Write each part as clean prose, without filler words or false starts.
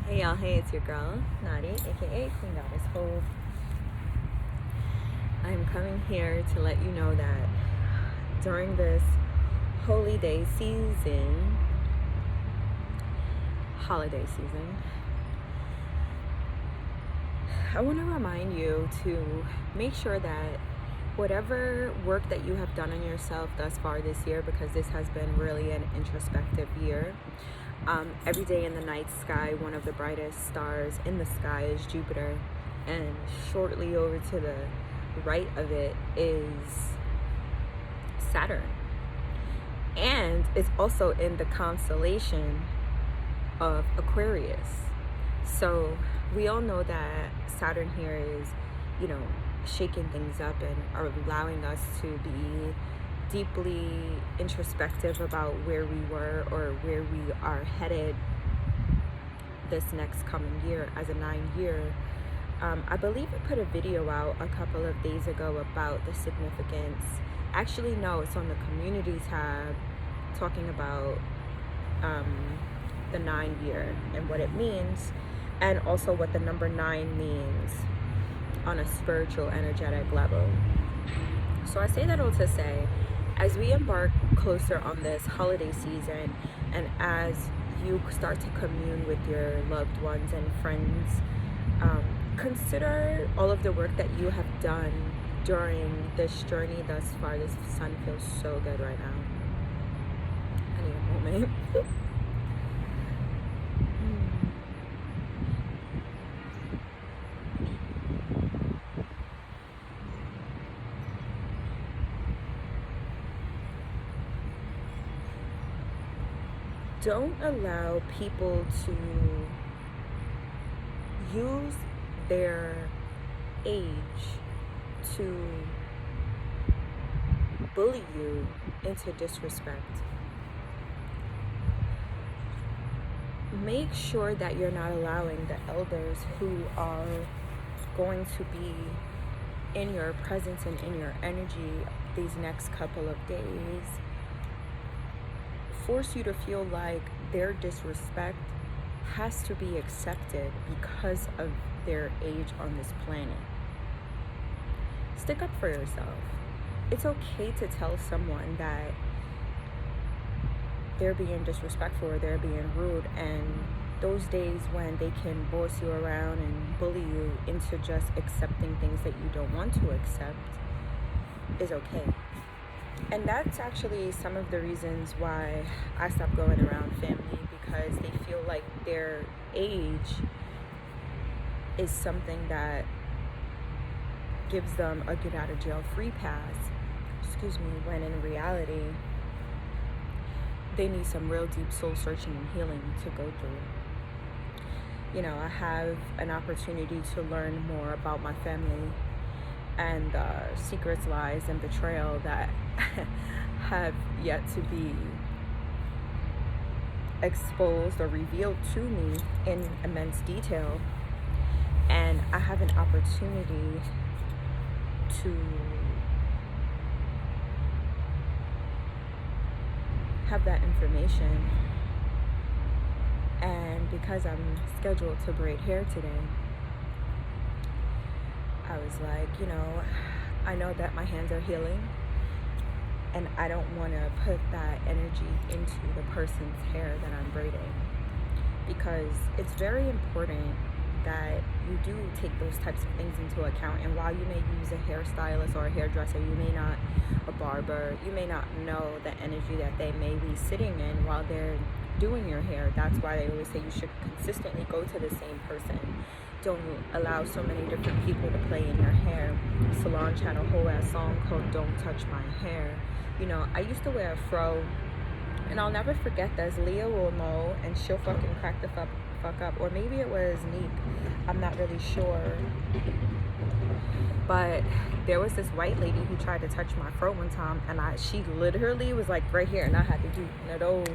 Hey y'all, hey, it's your girl, Nadi, aka Queen Goddess Hope. I'm coming here to let you know that during this holiday season, I want to remind you to make sure that whatever work that you have done on yourself thus far this year, because this has been really an introspective year. Every day in the night sky, one of the brightest stars in the sky is Jupiter, and shortly over to the right of it is Saturn, and it's also in the constellation of Aquarius. So we all know that Saturn here is, shaking things up and are allowing us to be deeply introspective about where we were or where we are headed this next coming year as a 9-year. I believe I put a video out a couple of days ago about the significance. Actually, no, it's on the community tab, talking about the 9-year and what it means, and also what the number 9 means on a spiritual, energetic level. So I say that all to say, as we embark closer on this holiday season, and as you start to commune with your loved ones and friends, consider all of the work that you have done during this journey thus far. This sun feels so good right now. I need a moment. Don't allow people to use their age to bully you into disrespect. Make sure that you're not allowing the elders who are going to be in your presence and in your energy these next couple of days force you to feel like their disrespect has to be accepted because of their age on this planet. Stick up for yourself. It's okay to tell someone that they're being disrespectful or they're being rude, and those days when they can boss you around and bully you into just accepting things that you don't want to accept is okay. And that's actually some of the reasons why I stopped going around family, because they feel like their age is something that gives them a get out of jail free pass, when in reality, they need some real deep soul searching and healing to go through. I have an opportunity to learn more about my family and secrets, lies, and betrayal that have yet to be exposed or revealed to me in immense detail. And I have an opportunity to have that information. And because I'm scheduled to braid hair today, I was like, I know that my hands are healing, and I don't want to put that energy into the person's hair that I'm braiding, because it's very important that you do take those types of things into account. And while you may use a hairstylist or a hairdresser, you may not, a barber, you may not know the energy that they may be sitting in while they're doing your hair. That's why they always say you should consistently go to the same person. Don't allow so many different people to play in your hair. Salon had a whole ass song called Don't Touch My Hair. I used to wear a fro, and I'll never forget this. Leah will know, and she'll fucking crack the fuck up. Or maybe it was Neek, I'm not really sure. But there was this white lady who tried to touch my fro one time, and she literally was like right here, and I had to do one of those,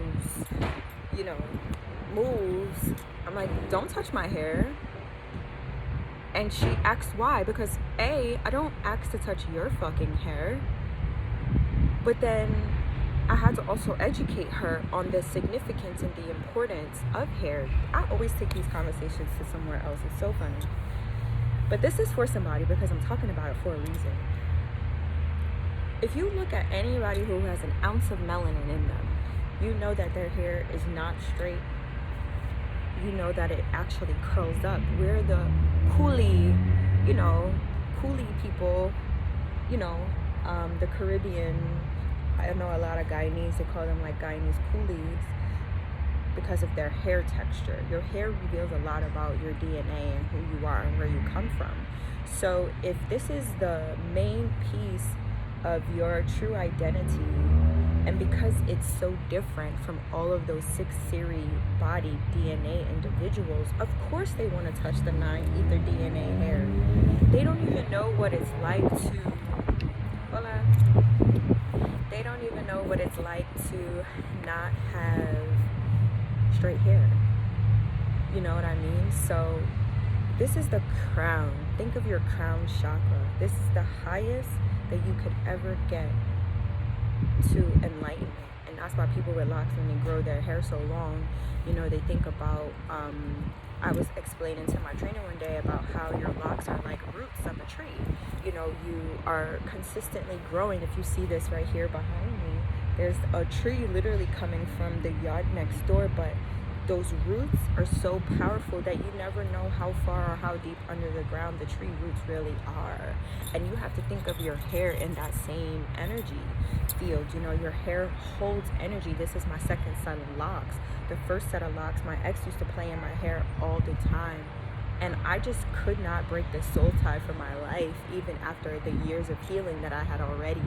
moves. I'm like, don't touch my hair. And she asked why, because A, I don't ask to touch your fucking hair, but then I had to also educate her on the significance and the importance of hair. I always take these conversations to somewhere else. It's so funny. But this is for somebody because I'm talking about it for a reason. If you look at anybody who has an ounce of melanin in them, you know that their hair is not straight. You know that it actually curls up. We're the coolie people, the Caribbean. I know a lot of Guyanese, they call them like Guyanese coolies because of their hair texture. Your hair reveals a lot about your DNA and who you are and where you come from. So if this is the main piece of your true identity, and because it's so different from all of those 6 series body DNA individuals, of course they want to touch the 9 ether DNA hair. They don't even know what it's like to, they don't even know what it's like to not have straight hair. You know what I mean? So this is the crown. Think of your crown chakra. This is the highest that you could ever get to enlightenment. And that's why people with locks, when they grow their hair so long, they think about, I was explaining to my trainer one day about how your locks are like roots of a tree. You are consistently growing. If you see this right here behind me, there's a tree literally coming from the yard next door, but those roots are so powerful that you never know how far or how deep under the ground the tree roots really are. And you have to think of your hair in that same energy field. Your hair holds energy. This is my second set of locks. The first set of locks, my ex used to play in my hair all the time. And I just could not break the soul tie for my life, even after the years of healing that I had already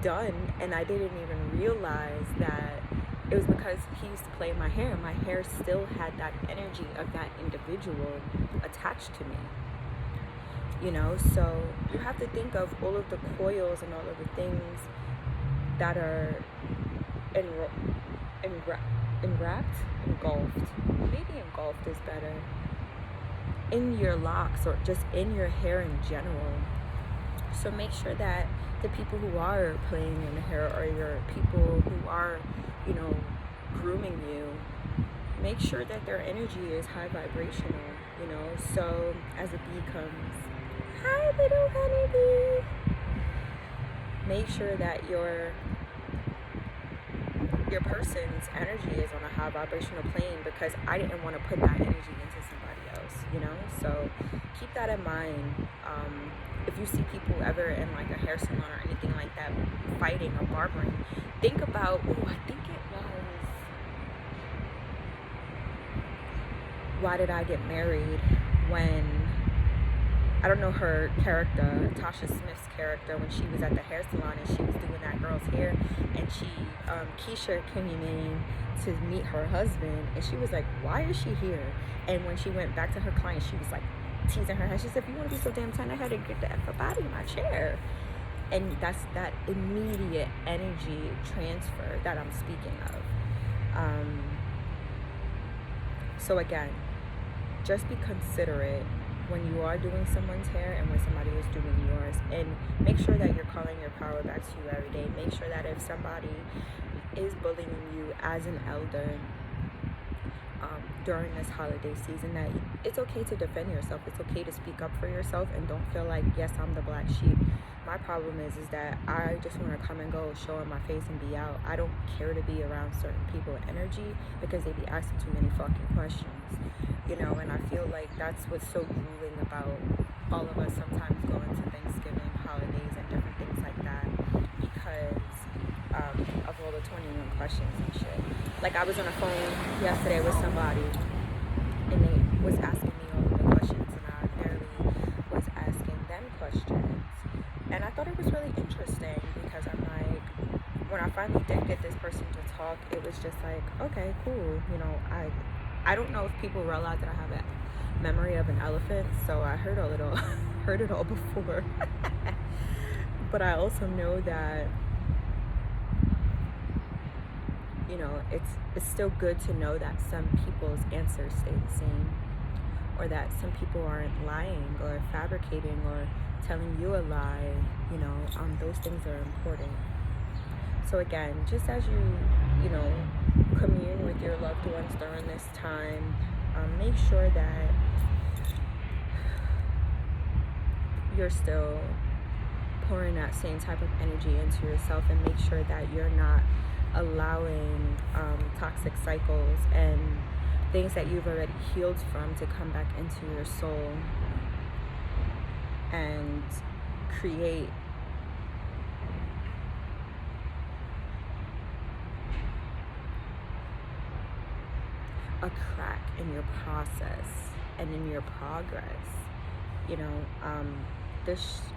done. And I didn't even realize that it was because he used to play in my hair. My hair still had that energy of that individual attached to me. So you have to think of all of the coils and all of the things that are engulfed. Maybe engulfed is better. In your locks, or just in your hair in general. So make sure that the people who are playing in the hair, or your people who are, grooming you, make sure that their energy is high vibrational, So as a bee comes, hi little honeybee. Make sure that your person's energy is on a high vibrational plane, because I didn't want to put that energy into somebody else, So keep that in mind. If you see people ever in like a hair salon or anything like that fighting or barbering, think about, I think it was, Why Did I Get Married, when, I don't know her character, Tasha Smith's character, when she was at the hair salon and she was doing that girl's hair, and Keisha came in to meet her husband, and she was like, why is she here? And when she went back to her client, she was like teasing her head. She said, if you want to be so damn tight, I had to get the F up out of my chair. And that's that immediate energy transfer that I'm speaking of. So again, just be considerate when you are doing someone's hair and when somebody is doing yours, and make sure that you're calling your power back to you every day. Make sure that if somebody is bullying you as an elder during this holiday season, that it's okay to defend yourself. It's okay to speak up for yourself, and don't feel like, yes, I'm the black sheep. My problem is that I just want to come and go, show in my face and be out. I don't care to be around certain people with energy because they be asking too many fucking questions, and I feel like that's what's so grueling about all of us sometimes going to Thanksgiving, holidays, and different things like that, because of all the 21 questions and shit. Like, I was on a phone yesterday with somebody, and they was asking me all of the questions, and I literally was asking them questions. And I thought it was really interesting, because I'm like, when I finally did get this person to talk, it was just like, okay, cool. I don't know if people realize that I have a memory of an elephant, so I heard it all before. But I also know that, it's still good to know that some people's answers stay the same, or that some people aren't lying or fabricating or telling you a lie. Those things are important. So again, just as you know, commune with your loved ones during this time, make sure that you're still pouring that same type of energy into yourself, and make sure that you're not allowing toxic cycles and things that you've already healed from to come back into your soul and create a crack in your process and in your progress. You know,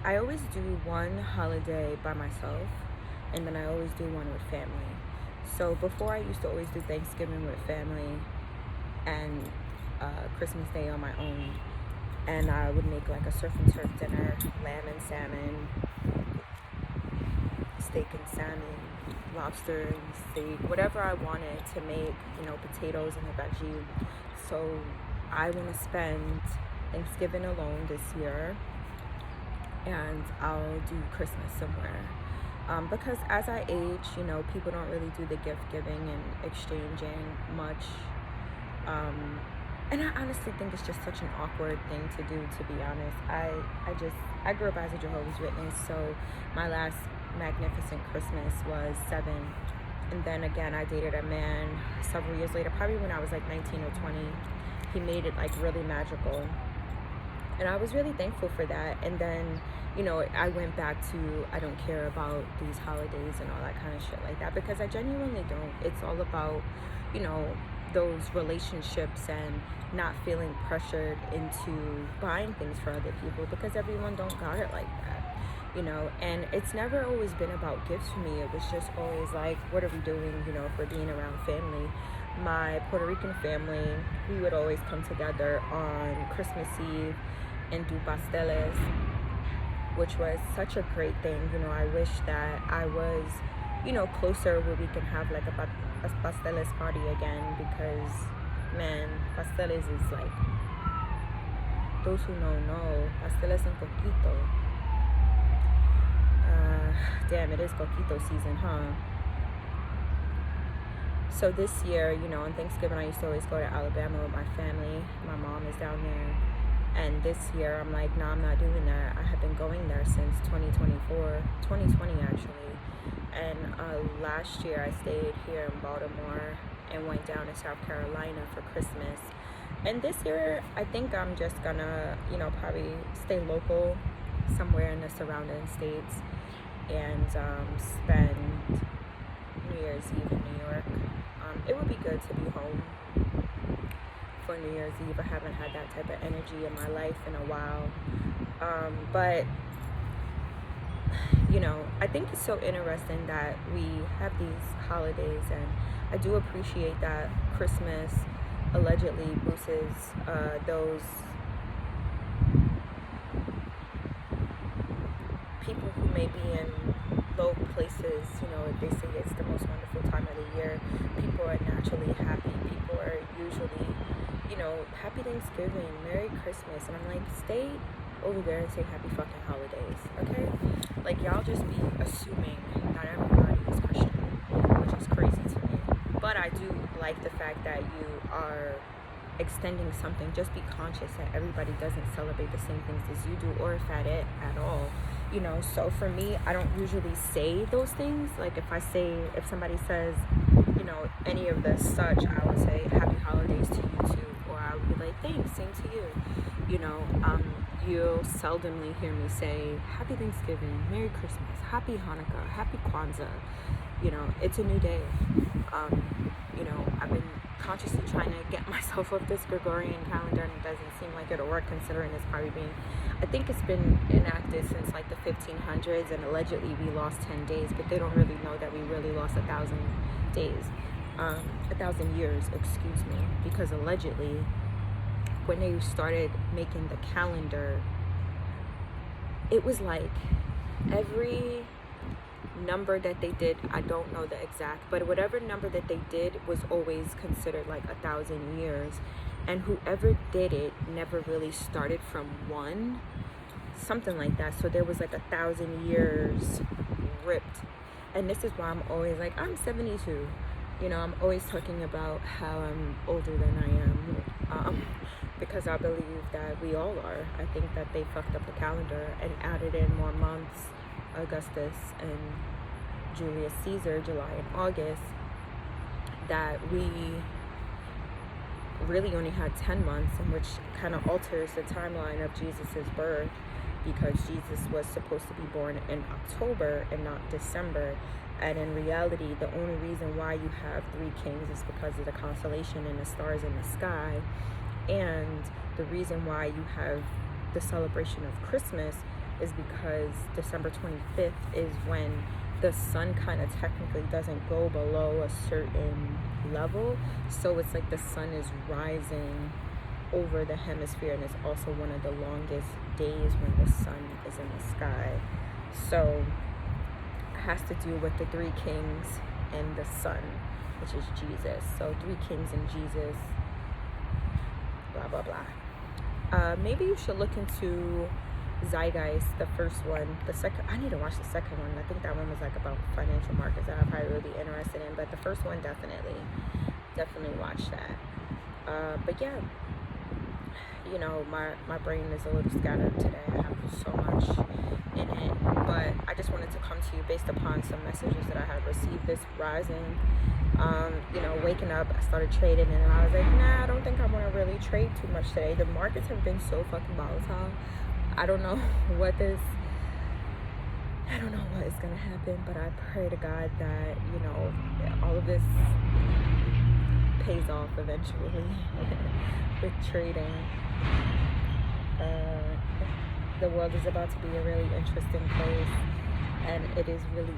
I always do one holiday by myself, and then I always do one with family. So before, I used to always do Thanksgiving with family and Christmas Day on my own, and I would make like a surf and turf dinner, lamb and salmon, steak and salmon, lobster and steak, whatever I wanted to make, you know, potatoes and a veggie. So I want to spend Thanksgiving alone this year, and I'll do Christmas somewhere. Because as I age, you know, people don't really do the gift giving and exchanging much. And I honestly think it's just such an awkward thing to do, to be honest. I grew up as a Jehovah's Witness, so my last magnificent Christmas was 7. And then again, I dated a man several years later, probably when I was like 19 or 20. He made it like really magical, and I was really thankful for that. And then, you know, I went back to, I don't care about these holidays and all that kind of shit like that, because I genuinely don't. It's all about, you know, those relationships and not feeling pressured into buying things for other people, because everyone don't got it like that, you know. And it's never always been about gifts for me. It was just always like, what are we doing, you know, for being around family. My Puerto Rican family, we would always come together on Christmas Eve and do pasteles, which was such a great thing. You know, I wish that I was, you know, closer where we can have like a pasteles party again, because man, pasteles is like, those who know, pasteles and coquito. Damn, it is coquito season, huh? So this year, you know, on Thanksgiving, I used to always go to Alabama with my family. My mom is down there. And this year, I'm like, nah, I'm not doing that. I have been going there since 2020 actually. And last year, I stayed here in Baltimore and went down to South Carolina for Christmas. And this year, I think I'm just gonna, you know, probably stay local somewhere in the surrounding states and spend New Year's Eve in New York. It would be good to be home for New Year's Eve. I haven't had that type of energy in my life in a while. But, you know, I think it's so interesting that we have these holidays, and I do appreciate that Christmas allegedly boosts those people who may be in low places. You know, they say it's the most wonderful time of the year. People are naturally happy. People are usually, you know, happy Thanksgiving, Merry Christmas. And I'm like, stay over there and say happy fucking holidays, okay? Like, y'all just be assuming not everybody is Christian, which is crazy to me. But I do like the fact that you are extending something. Just be conscious that everybody doesn't celebrate the same things as you do, or if at all. You know, so for me, I don't usually say those things. Like, if somebody says, you know, any of the such, I would say happy holidays to you too, or I would be like, thanks, same to you. You know, you'll seldomly hear me say happy Thanksgiving, Merry Christmas, happy Hanukkah, happy Kwanzaa. You know, it's a new day. You know, I've been consciously trying to get myself off this Gregorian calendar, and it doesn't seem like it'll work, considering it's probably been, I think it's been enacted since like the 1500s, and allegedly we lost 10 days, but they don't really know that we really lost 1,000 days, 1,000 years, excuse me, because allegedly when they started making the calendar, it was like every number that they did, I don't know the exact, but whatever number that they did was always considered like 1,000 years, and whoever did it never really started from one, something like that. So there was like 1,000 years ripped And this is why I'm always like, I'm 72. You know, I'm always talking about how I'm older than I am, because I believe that we all are. I think that they fucked up the calendar and added in more months, Augustus and Julius Caesar, July and August, that we really only had 10 months, in which kind of alters the timeline of Jesus's birth, because Jesus was supposed to be born in October and not December. And in reality, the only reason why you have three kings is because of the constellation and the stars in the sky. And the reason why you have the celebration of Christmas is because December 25th is when the sun kind of technically doesn't go below a certain level. So it's like the sun is rising over the hemisphere, and it's also one of the longest days when the sun is in the sky. So it has to do with the three kings and the sun, which is Jesus. So three kings and Jesus, blah blah blah. Maybe you should look into Zeitgeist, the first one. The second, I need to watch the second one. I think that one was like about financial markets that I probably would be interested in, but the first one definitely watch that. But yeah, you know, my brain is a little scattered today. I have so much in it, but I just wanted to come to you based upon some messages that I had received this rising. You know, waking up, I started trading, and I was like, nah, I don't think I want to really trade too much today. The markets have been so fucking volatile. I don't know what is gonna happen, but I pray to God that, you know, all of this pays off eventually with trading. The world is about to be a really interesting place, and it is really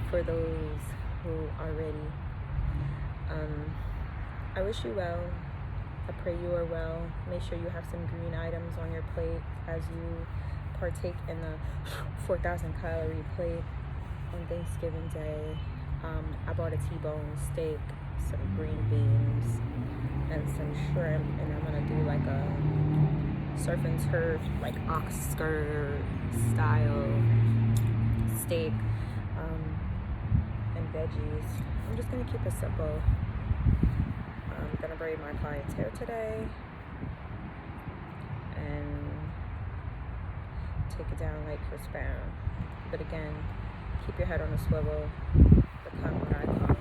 for those who are ready. I wish you well. I pray you are well. Make sure you have some green items on your plate as you partake in the 4,000 calorie plate on Thanksgiving Day. I bought a T-bone steak, some green beans, and some shrimp, and I'm gonna do like a surf and turf, like Oscar style steak, and veggies. I'm just gonna keep it simple. I'm gonna braid my client's hair today and take it down like Chris Brown. But again, keep your head on a swivel, become what I call